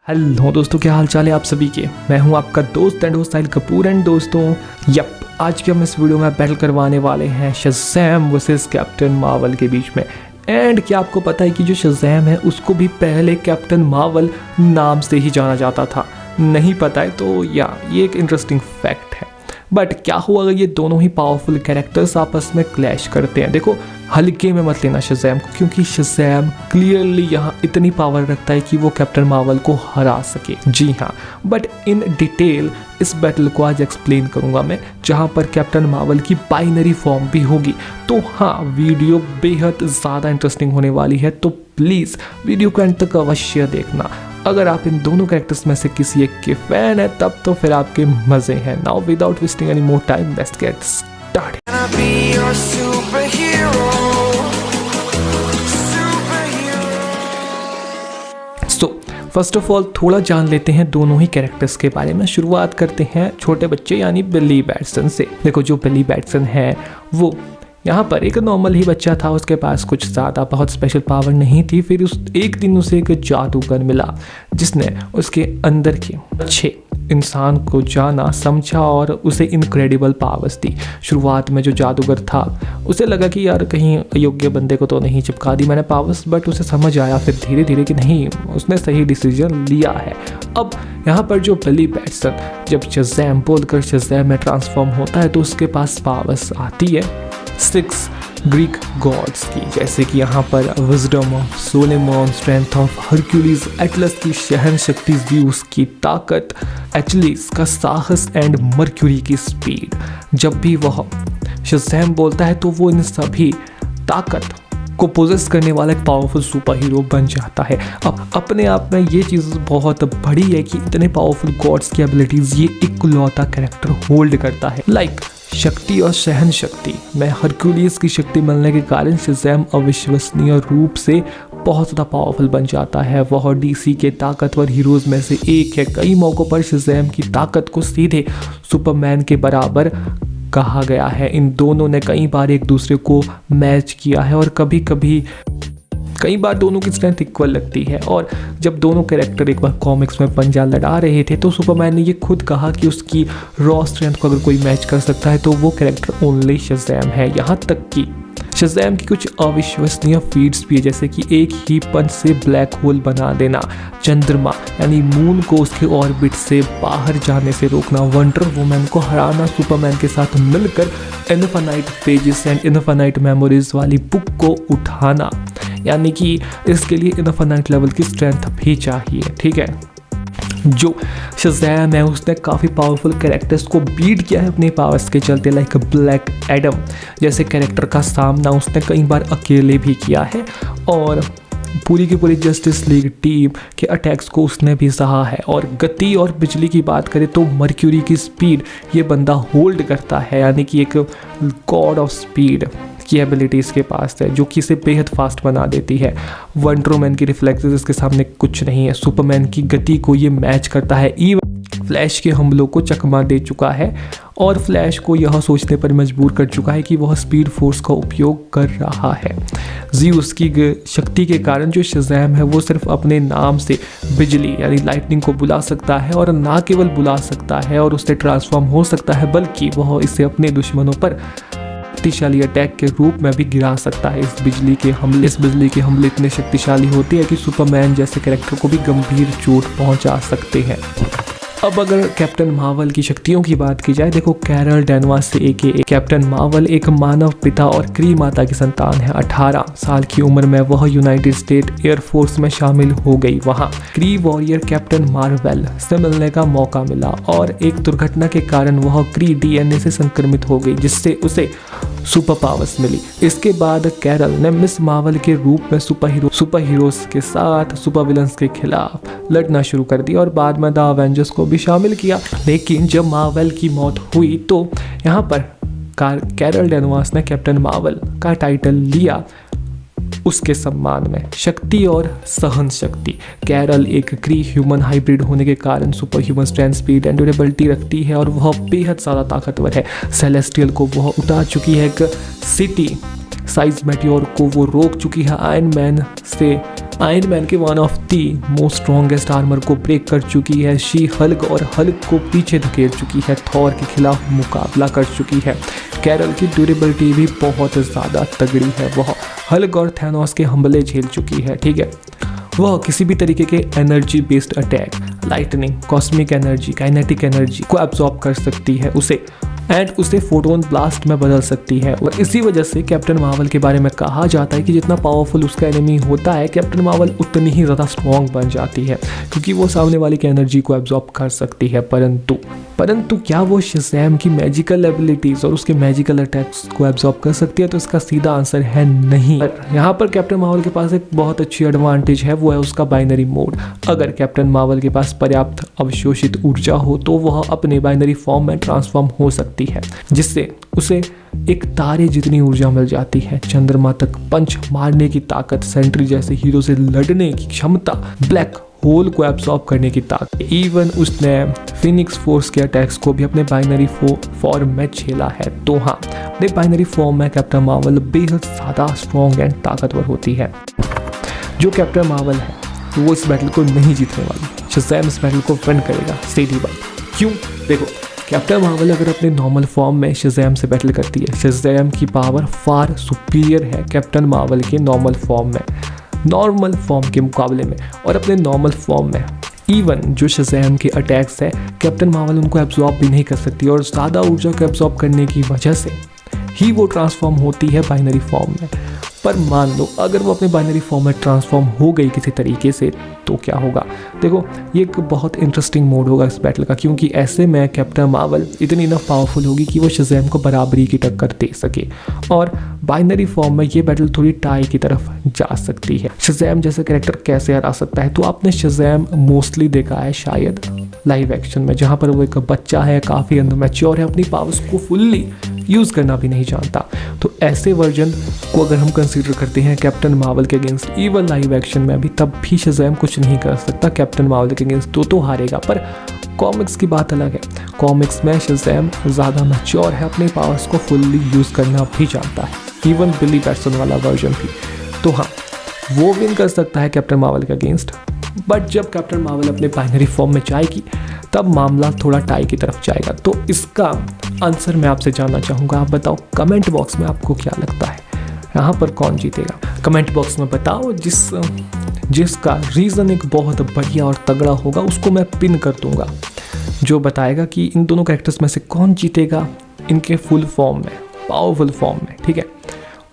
Hello दोस्तों, क्या हाल चाल है आप सभी के। मैं हूं आपका दोस्त and host Sahil Kapoor. And दोस्तों आज के हम इस वीडियो में बैटल करवाने वाले हैं शज़ैम वर्सेस कैप्टन मार्वल के बीच में। एंड क्या आपको पता है कि जो शज़ैम है उसको भी पहले कैप्टन मार्वल नाम से ही जाना जाता था? नहीं पता है तो ये एक इंटरेस्टिंग फैक्ट है। बट क्या हुआ अगर ये दोनों ही पावरफुल कैरेक्टर्स आपस में क्लैश करते हैं? देखो, हल्के में मत लेना शज़ैम को, क्योंकि शज़ैम क्लियरली यहाँ इतनी पावर रखता है कि वो कैप्टन मार्वल को हरा सके। जी हाँ, बट इन डिटेल इस बैटल को आज एक्सप्लेन करूँगा मैं, जहाँ पर कैप्टन मार्वल की बाइनरी फॉर्म भी होगी। तो हाँ, वीडियो बेहद ज़्यादा इंटरेस्टिंग होने वाली है, तो प्लीज़ वीडियो को एंड तक अवश्य देखना। अगर आप इन दोनों कैरेक्टर्स में से किसी एक के फैन है तब तो फिर आपके मज़े हैं। Now without wasting any more time, let's get started. So first of all थोड़ा जान लेते हैं दोनों ही कैरेक्टर्स के बारे में। शुरुआत करते हैं छोटे बच्चे यानी बिली बैटसन से। देखो, जो बिली बैटसन है वो यहाँ पर एक नॉर्मल ही बच्चा था, उसके पास कुछ ज़्यादा बहुत स्पेशल पावर नहीं थी। फिर उस एक दिन उसे एक जादूगर मिला जिसने उसके अंदर के अच्छे इंसान को जाना, समझा और उसे इनक्रेडिबल पावर्स दी। शुरुआत में जो जादूगर था उसे लगा कि यार कहीं अयोग्य बंदे को तो नहीं चिपका दी मैंने पावर्स, बट उसे समझ आया फिर धीरे धीरे कि नहीं, उसने सही डिसीजन लिया है। अब यहाँ पर जो बिली बैटसन जब शज़ैम बोलकर शज़ैम में ट्रांसफॉर्म होता है तो उसके पास पावर्स आती है 6 ग्रीक गॉड्स की, जैसे कि यहाँ पर wisdom of Solomon, strength of Hercules, Atlas की सहन शक्ति, ज़्यूस की ताकत, एचलिस का साहस एंड मर्क्यूरी की स्पीड। जब भी वह शज़ैम बोलता है तो वो इन सभी ताकत को पोजेस करने वाला एक पावरफुल सुपर हीरो बन जाता है। अब अपने आप में ये चीज़ बहुत बड़ी है कि इतने पावरफुल गॉड्स की एबिलिटीज़ ये इकलौता कैरेक्टर होल्ड करता है। लाइक शक्ति और सहन शक्ति में हरक्यूलिस की शक्ति मिलने के कारण शज़ैम अविश्वसनीय रूप से बहुत ज़्यादा पावरफुल बन जाता है। वह डीसी के ताकतवर हीरोज़ में से एक है। कई मौक़ों पर शज़ैम की ताकत को सीधे सुपरमैन के बराबर कहा गया है। इन दोनों ने कई बार एक दूसरे को मैच किया है और कई बार दोनों की स्ट्रेंथ इक्वल लगती है। और जब दोनों कैरेक्टर एक बार कॉमिक्स में पंजा लड़ा रहे थे तो सुपरमैन ने ये खुद कहा कि उसकी रॉ स्ट्रेंथ को अगर कोई मैच कर सकता है तो वो कैरेक्टर ओनली शज़ैम है। यहाँ तक कि शज़ैम की कुछ अविश्वसनीय फीट्स भी है, जैसे कि एक ही पंच से ब्लैक होल बना देना, चंद्रमा यानी मून को उसके ऑर्बिट से बाहर जाने से रोकना, वंडर वुमन को हराना, सुपरमैन के साथ मिलकर infinite pages and infinite memories वाली बुक को उठाना, यानी कि इसके लिए इन्फिनाइट लेवल की स्ट्रेंथ भी चाहिए। ठीक है, जो शज़ैम है उसने काफ़ी पावरफुल कैरेक्टर्स को बीट किया है अपने पावर्स के चलते। लाइक ब्लैक एडम जैसे कैरेक्टर का सामना उसने कई बार अकेले भी किया है और पूरी की पूरी जस्टिस लीग टीम के अटैक्स को उसने भी सहा है। और गति और बिजली की बात करें तो मर्क्यूरी की स्पीड ये बंदा होल्ड करता है, यानी कि एक गॉड ऑफ स्पीड की एबिलिटीज़ के पास है जो कि इसे बेहद फास्ट बना देती है। वंडर वुमन की रिफ्लेक्सेस इसके सामने कुछ नहीं है। सुपरमैन की गति को ये मैच करता है। इवन फ्लैश के हमलों को चकमा दे चुका है और फ्लैश को यह सोचने पर मजबूर कर चुका है कि वह स्पीड फोर्स का उपयोग कर रहा है। ज़्यूस की शक्ति के कारण जो शज़ैम है वो सिर्फ अपने नाम से बिजली यानी लाइटनिंग को बुला सकता है, और ना केवल बुला सकता है और उससे ट्रांसफॉर्म हो सकता है बल्कि वह इसे अपने दुश्मनों पर शक्तिशाली अटैक के रूप में भी गिरा सकता है। इस बिजली के हमले इतने शक्तिशाली होते हैं कि सुपरमैन जैसे कैरेक्टर को भी गंभीर चोट पहुंचा सकते हैं। अब अगर कैप्टन मार्वल की शक्तियों की बात की जाए, देखो कैरल डेनवास से एके कैप्टन मार्वल एक मानव पिता और क्री माता की संतान है। 18 साल की उम्र में वह यूनाइटेड स्टेट एयरफोर्स में शामिल हो गई। वहाँ क्री वॉरियर कैप्टन मार्वल से मिलने का मौका मिला और एक दुर्घटना के कारण वह क्री डीएनए से संक्रमित हो गई, जिससे उसे सुपर पावर्स मिली। इसके बाद कैरल ने मिस मार्वल के रूप में सुपर हीरोज के साथ सुपर विलन्स के खिलाफ लड़ना शुरू कर दिया और बाद में द अवेंजर्स को भी शामिल किया। लेकिन जब मार्वल की मौत हुई तो यहाँ पर कैरल डेनवास ने कैप्टन मार्वल का टाइटल लिया उसके सम्मान में। शक्ति और सहन शक्ति, कैरल एक क्री ह्यूमन हाइब्रिड होने के कारण super human strength, speed and durability रखती है और वह बेहद ज़्यादा ताकतवर है। सेलेस्टियल को वह उतार चुकी है एक सिटी साइज मेटियोर को वो रोक चुकी है आयरन मैन के one of the most strongest armour को ब्रेक कर चुकी है। शी हल्क और हल्क को पीछे धकेल चुकी है। थॉर के खिलाफ मुकाबला कर चुकी है। कैरल की ड्यूरेबिलिटी भी बहुत ज़्यादा तगड़ी है। वह हल्क और थैनोस के हमले झेल चुकी है। ठीक है, वह किसी भी तरीके के energy based attack, lightning, cosmic energy, kinetic energy को एब्जॉर्ब कर सकती है उसे फोटोन ब्लास्ट में बदल सकती है। और इसी वजह से कैप्टन मार्वल के बारे में कहा जाता है कि जितना पावरफुल उसका एनिमी होता है, कैप्टन मार्वल उतनी ही ज़्यादा स्ट्रॉन्ग बन जाती है, क्योंकि वो सामने वाले की एनर्जी को एब्जॉर्ब कर सकती है। परंतु क्या वो शज़ैम की मैजिकल एबिलिटीज़ और उसके मैजिकल अटैक्स को एब्जॉर्ब कर सकती है? तो इसका सीधा आंसर है नहीं। यहाँ पर कैप्टन मार्वल के पास एक बहुत अच्छी एडवांटेज है, वो है उसका बाइनरी मोड। अगर कैप्टन मार्वल के पास पर्याप्त अवशोषित ऊर्जा हो तो वह अपने बाइनरी फॉर्म में ट्रांसफॉर्म हो सकती है, जिससे उसे एक तारे जितनी ऊर्जा मिल जाती है, चंद्रमा तक पंच मारने की ताकत, सेंट्री जैसे हीरो से लड़ने की क्षमता, ब्लैक होल को एब्सॉर्ब करने की ताकत। इवन उसने फिनिक्स फोर्स के अटैक्स को भी अपने बाइनरी फॉर्म में झेला है। तो हाँ, अपने बाइनरी फॉर्म में कैप्टन मार्वल बेहद ज़्यादा स्ट्रॉन्ग एंड ताकतवर होती है। जो कैप्टन मार्वल है वो इस बैटल को नहीं जीतने वाली, शज़ैम इस बैटल को विन करेगा, सीधी बात। क्यों? देखो, कैप्टन मार्वल अगर अपने नॉर्मल फॉर्म में शज़ैम से बैटल करती है, शज़ैम की पावर फार सुपीरियर है कैप्टन मार्वल के नॉर्मल फॉर्म के मुकाबले में। और अपने नॉर्मल फॉर्म में इवन जो शज़ैम के अटैक्स है, कैप्टन मार्वल उनको एब्जॉर्ब भी नहीं कर सकती, और ज़्यादा ऊर्जा को एब्जॉर्ब करने की वजह से ही वो ट्रांसफॉर्म होती है बाइनरी फॉर्म में। पर मान लो अगर वो अपने बाइनरी फॉर्म में ट्रांसफॉर्म हो गई किसी तरीके से, तो क्या होगा? देखो, ये एक बहुत इंटरेस्टिंग मोड होगा इस बैटल का, क्योंकि ऐसे में कैप्टन मार्वल इतनी इनफ पावरफुल होगी कि वो शज़ैम को बराबरी की टक्कर दे सके, और बाइनरी फॉर्म में ये बैटल थोड़ी टाई की तरफ जा सकती है। शज़ैम जैसे कैरेक्टर कैसे हरा सकता है? तो आपने शज़ैम मोस्टली देखा है शायद लाइव एक्शन में, जहाँ पर वो एक बच्चा है, काफ़ी अनमैच्योर है, अपनी पावर्स को फुल्ली यूज़ करना भी नहीं जानता। तो ऐसे वर्जन को अगर हम कंसीडर करते हैं कैप्टन मार्वल के अगेंस्ट, इवन लाइव एक्शन में भी, तब भी शज़ैम कुछ नहीं कर सकता कैप्टन मार्वल के अगेंस्ट, तो हारेगा। पर कॉमिक्स की बात अलग है। कॉमिक्स में शज़ैम ज़्यादा मैच्योर है, अपने पावर्स को फुल्ली यूज़ करना भी जानता है, इवन बिली बैट्सन वाला वर्जन भी। तो हाँ, वो विन कर सकता है कैप्टन मार्वल के अगेंस्ट। बट जब कैप्टन मार्वल अपने बाइनरी फॉर्म में जाएगी, तब मामला थोड़ा टाई की तरफ जाएगा। तो इसका आंसर मैं आपसे जानना चाहूँगा। आप बताओ कमेंट बॉक्स में आपको क्या लगता है, यहाँ पर कौन जीतेगा? कमेंट बॉक्स में बताओ। जिसका रीज़न एक बहुत बढ़िया और तगड़ा होगा, उसको मैं पिन कर दूँगा, जो बताएगा कि इन दोनों कैरेक्टर्स में से कौन जीतेगा इनके फुल फॉर्म में, पावरफुल फॉर्म में, ठीक है,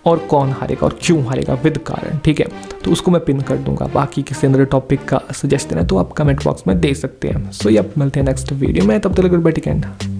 और कौन हारेगा और क्यों हारेगा विद कारण, ठीक है। तो उसको मैं पिन कर दूंगा। बाकी किसी अंदर टॉपिक का सजेशन है तो आप कमेंट बॉक्स में दे सकते हैं। सो ये मिलते हैं नेक्स्ट वीडियो में, तब तक गुड बाय, टेक केयर।